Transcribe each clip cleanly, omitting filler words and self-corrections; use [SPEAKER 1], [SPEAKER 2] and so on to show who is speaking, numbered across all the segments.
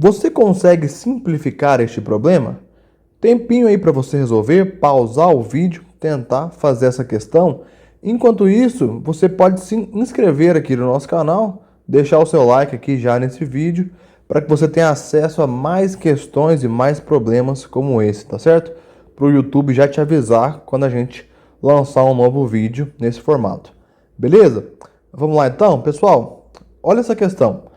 [SPEAKER 1] Você consegue simplificar este problema? Tempinho aí para você resolver, pausar o vídeo, tentar fazer essa questão. Enquanto isso, você pode se inscrever aqui no nosso canal, deixar o seu like aqui já nesse vídeo, para que você tenha acesso a mais questões e mais problemas como esse, tá certo? Para o YouTube já te avisar quando a gente lançar um novo vídeo nesse formato. Beleza? Vamos lá então, pessoal. Olha essa questão.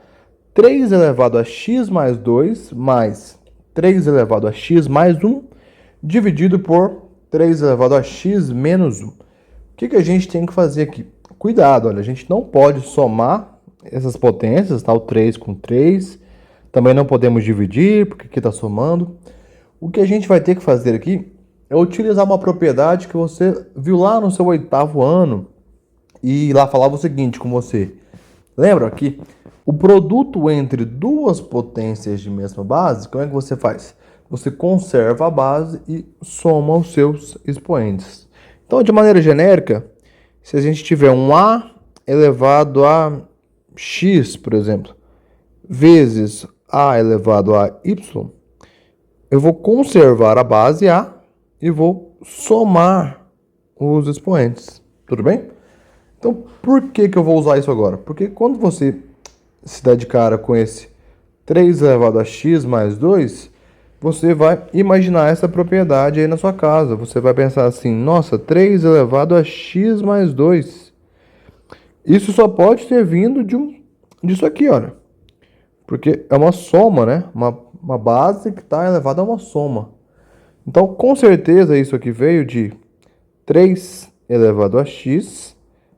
[SPEAKER 1] 3 elevado a x mais 2 mais 3 elevado a x mais 1 dividido por 3 elevado a x menos 1. O que a gente tem que fazer aqui? Cuidado, olha, a gente não pode somar essas potências, tá? O 3 com 3. Também não podemos dividir, porque aqui está somando. O que a gente vai ter que fazer aqui é utilizar uma propriedade que você viu lá no seu 8º ano e lá falava o seguinte com você. Lembra aqui? O produto entre duas potências de mesma base, como é que você faz? Você conserva a base e soma os seus expoentes. Então, de maneira genérica, se a gente tiver um A elevado a x, por exemplo, vezes A elevado a y, eu vou conservar a base A e vou somar os expoentes. Tudo bem? Então, por que eu vou usar isso agora? Porque quando você se dá de cara com esse 3 elevado a x mais 2, você vai imaginar essa propriedade aí na sua casa. Você vai pensar assim, nossa, 3 elevado a x mais 2. Isso só pode ter vindo disso aqui, olha. Porque é uma soma, né? Uma base que está elevada a uma soma. Então, com certeza, isso aqui veio de 3 elevado a x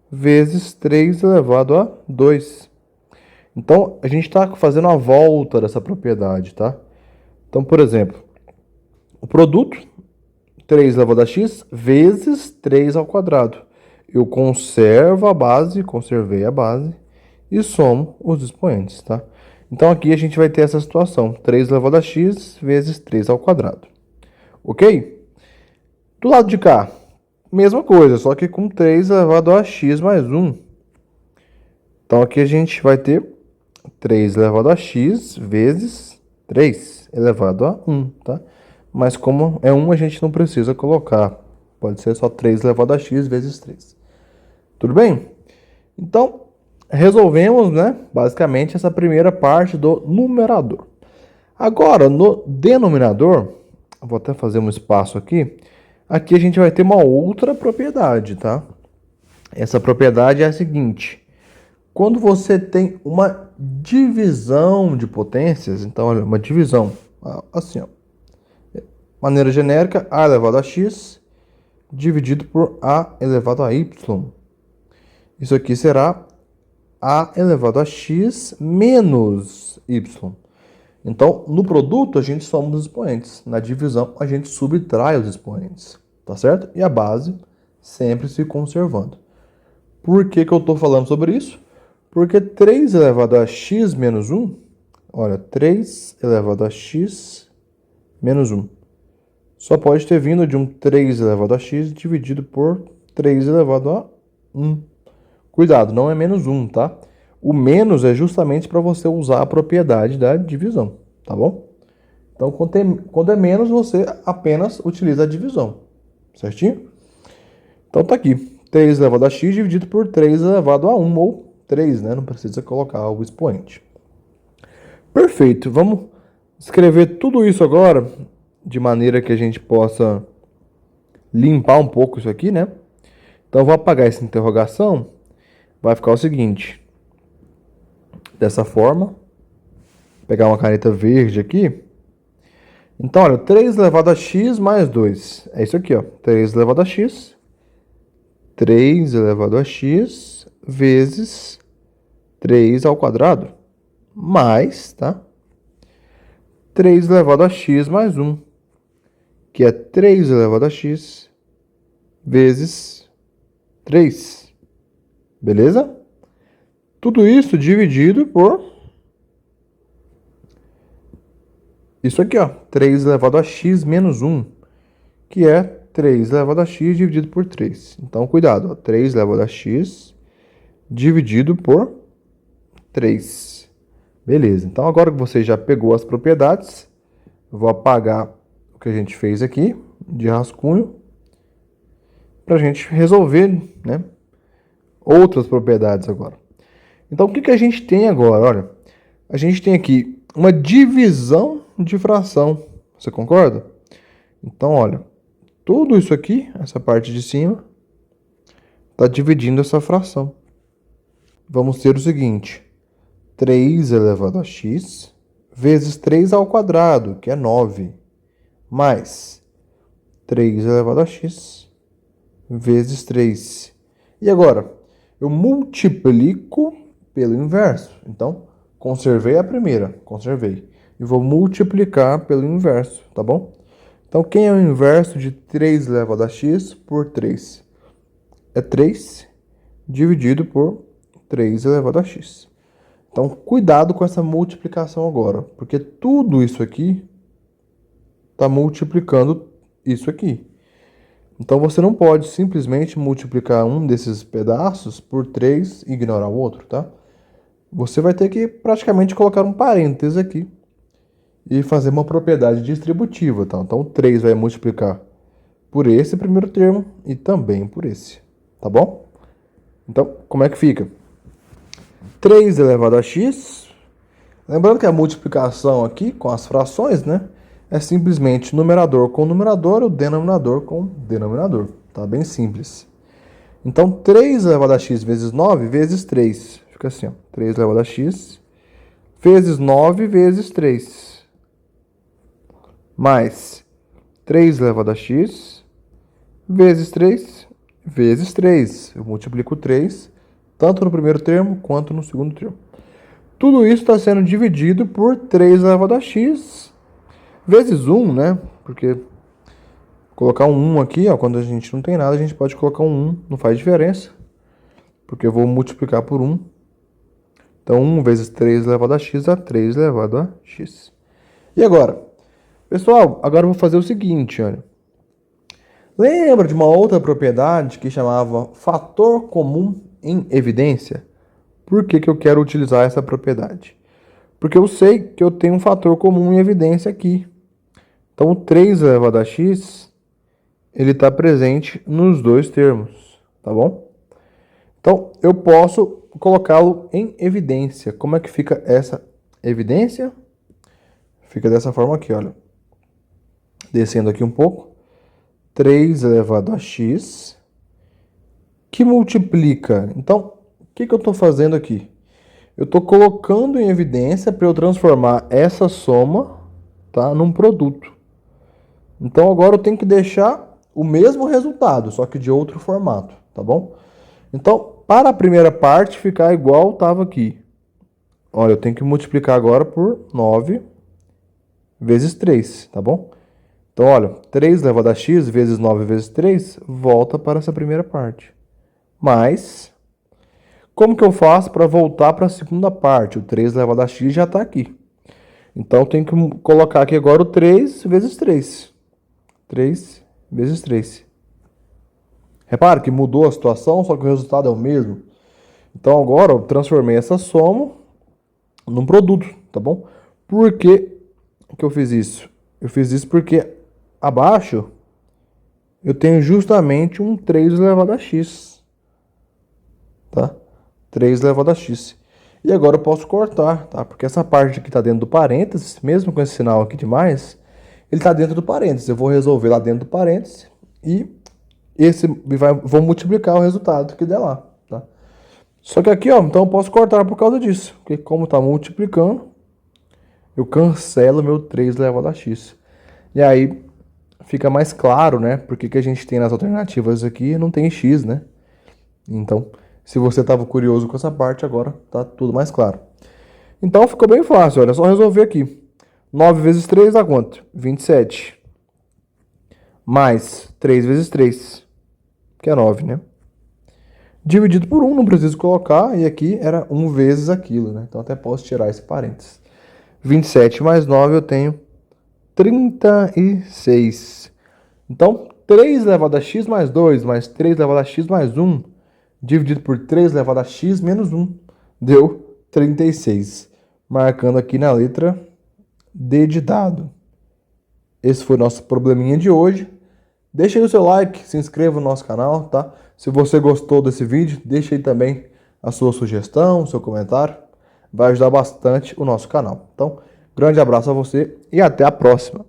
[SPEAKER 1] vezes 3 elevado a 2. Então, a gente está fazendo a volta dessa propriedade, tá? Então, por exemplo, o produto 3 elevado a x vezes 3 ao quadrado. Eu conservo a base, conservei a base e somo os expoentes, tá? Então, aqui a gente vai ter essa situação, 3 elevado a x vezes 3 ao quadrado. Ok? Do lado de cá, mesma coisa, só que com 3 elevado a x mais 1. Então, aqui a gente vai ter 3 elevado a x vezes 3 elevado a 1, tá? Mas como é 1, a gente não precisa colocar. Pode ser só 3 elevado a x vezes 3. Tudo bem? Então, resolvemos, né, basicamente essa primeira parte do numerador. Agora, no denominador, vou até fazer um espaço aqui. Aqui a gente vai ter uma outra propriedade, tá? Essa propriedade é a seguinte. Quando você tem uma divisão de potências, então, olha, uma divisão, assim, ó. Maneira genérica, A elevado a x dividido por A elevado a y. Isso aqui será A elevado a x menos y. Então, no produto, a gente soma os expoentes. Na divisão, a gente subtrai os expoentes. Tá certo? E a base sempre se conservando. Por que eu estou falando sobre isso? Porque 3 elevado a x menos 1, olha, 3 elevado a x menos 1. Só pode ter vindo de um 3 elevado a x dividido por 3 elevado a 1. Cuidado, não é menos 1, tá? O menos é justamente para você usar a propriedade da divisão, tá bom? Então, quando é menos, você apenas utiliza a divisão, certinho? Então, tá aqui, 3 elevado a x dividido por 3 elevado a 1, ou 3, né? Não precisa colocar o expoente. Perfeito, vamos escrever tudo isso agora, de maneira que a gente possa limpar um pouco isso aqui, né? Então, eu vou apagar essa interrogação, vai ficar o seguinte... Dessa forma, pegar uma caneta verde aqui. Então, olha, 3 elevado a x mais 2. É isso aqui, ó. 3 elevado a x. 3 elevado a x vezes 3 ao quadrado. Mais, tá? 3 elevado a x mais 1. Que é 3 elevado a x vezes 3. Beleza? Tudo isso dividido por isso aqui, ó, 3 elevado a x menos 1, que é 3 elevado a x dividido por 3. Então, cuidado, ó, 3 elevado a x dividido por 3. Beleza, então agora que você já pegou as propriedades, eu vou apagar o que a gente fez aqui de rascunho para a gente resolver, né, outras propriedades agora. Então o que a gente tem agora? Olha, a gente tem aqui uma divisão de fração, você concorda? Então olha, tudo isso aqui, essa parte de cima, está dividindo essa fração. Vamos ter o seguinte: 3 elevado a x vezes 3 ao quadrado, que é 9, mais 3 elevado a x vezes 3. E agora, eu multiplico pelo inverso. Então, conservei a primeira, conservei. E vou multiplicar pelo inverso, tá bom? Então, quem é o inverso de 3 elevado a x por 3? É 3 dividido por 3 elevado a x. Então, cuidado com essa multiplicação agora, porque tudo isso aqui está multiplicando isso aqui. Então, você não pode simplesmente multiplicar um desses pedaços por 3 e ignorar o outro, tá? Você vai ter que praticamente colocar um parêntese aqui e fazer uma propriedade distributiva, tá? Então, 3 vai multiplicar por esse primeiro termo e também por esse, tá bom? Então, como é que fica? 3 elevado a x. Lembrando que a multiplicação aqui com as frações, né, é simplesmente numerador com numerador ou denominador com denominador. Tá bem simples. Então, 3 elevado a x vezes 9 vezes 3. Fica assim, ó. 3 elevado a x vezes 9 vezes 3. Mais 3 elevado a x vezes 3 vezes 3. Eu multiplico 3 tanto no primeiro termo quanto no segundo termo. Tudo isso está sendo dividido por 3 elevado a x vezes 1, né? Porque colocar um 1 aqui, ó, quando a gente não tem nada, a gente pode colocar um 1, não faz diferença. Porque eu vou multiplicar por 1. Então, 1 vezes 3 elevado a x dá 3 elevado a x. E agora? Pessoal, agora eu vou fazer o seguinte, olha. Lembra de uma outra propriedade que chamava fator comum em evidência? Por que eu quero utilizar essa propriedade? Porque eu sei que eu tenho um fator comum em evidência aqui. Então, o 3 elevado a x, ele está presente nos dois termos, tá bom? Então, eu posso colocá-lo em evidência. Como é que fica essa evidência? Fica dessa forma aqui, olha. Descendo aqui um pouco. 3 elevado a x, que multiplica. Então, o que eu estou fazendo aqui? Eu estou colocando em evidência para eu transformar essa soma, tá, num produto. Então, agora eu tenho que deixar o mesmo resultado, só que de outro formato, tá bom? Então, para a primeira parte ficar igual estava aqui. Olha, eu tenho que multiplicar agora por 9 vezes 3, tá bom? Então, olha, 3 elevado a x vezes 9 vezes 3 volta para essa primeira parte. Mas, como que eu faço para voltar para a segunda parte? O 3 elevado a x já está aqui. Então, eu tenho que colocar aqui agora o 3 vezes 3. 3 vezes 3. Repara que mudou a situação, só que o resultado é o mesmo. Então, agora eu transformei essa soma num produto, tá bom? Por que eu fiz isso? Eu fiz isso porque abaixo eu tenho justamente um 3 elevado a x. Tá? 3 elevado a x. E agora eu posso cortar, tá? Porque essa parte aqui está dentro do parênteses, mesmo com esse sinal aqui de mais, ele está dentro do parênteses. Eu vou resolver lá dentro do parênteses e vou multiplicar o resultado que der lá, tá? Só que aqui, ó, então eu posso cortar por causa disso. Porque como está multiplicando, eu cancelo meu 3 elevado a x. E aí fica mais claro, né? Porque que a gente tem nas alternativas aqui não tem x, né? Então, se você estava curioso com essa parte, agora tá tudo mais claro. Então ficou bem fácil, olha, é só resolver aqui. 9 vezes 3 dá quanto? 27. Mais 3 vezes 3, que é 9, né? Dividido por 1, não preciso colocar, e aqui era 1 vezes aquilo, né? Então até posso tirar esse parênteses. 27 mais 9 eu tenho 36. Então, 3 elevado a x mais 2, mais 3 elevado a x mais 1, dividido por 3 elevado a x menos 1, deu 36. marcando aqui na letra D de dado. Esse foi o nosso probleminha de hoje. Deixa aí o seu like, se inscreva no nosso canal, tá? Se você gostou desse vídeo, deixa aí também a sua sugestão, o seu comentário. Vai ajudar bastante o nosso canal. Então, grande abraço a você e até a próxima.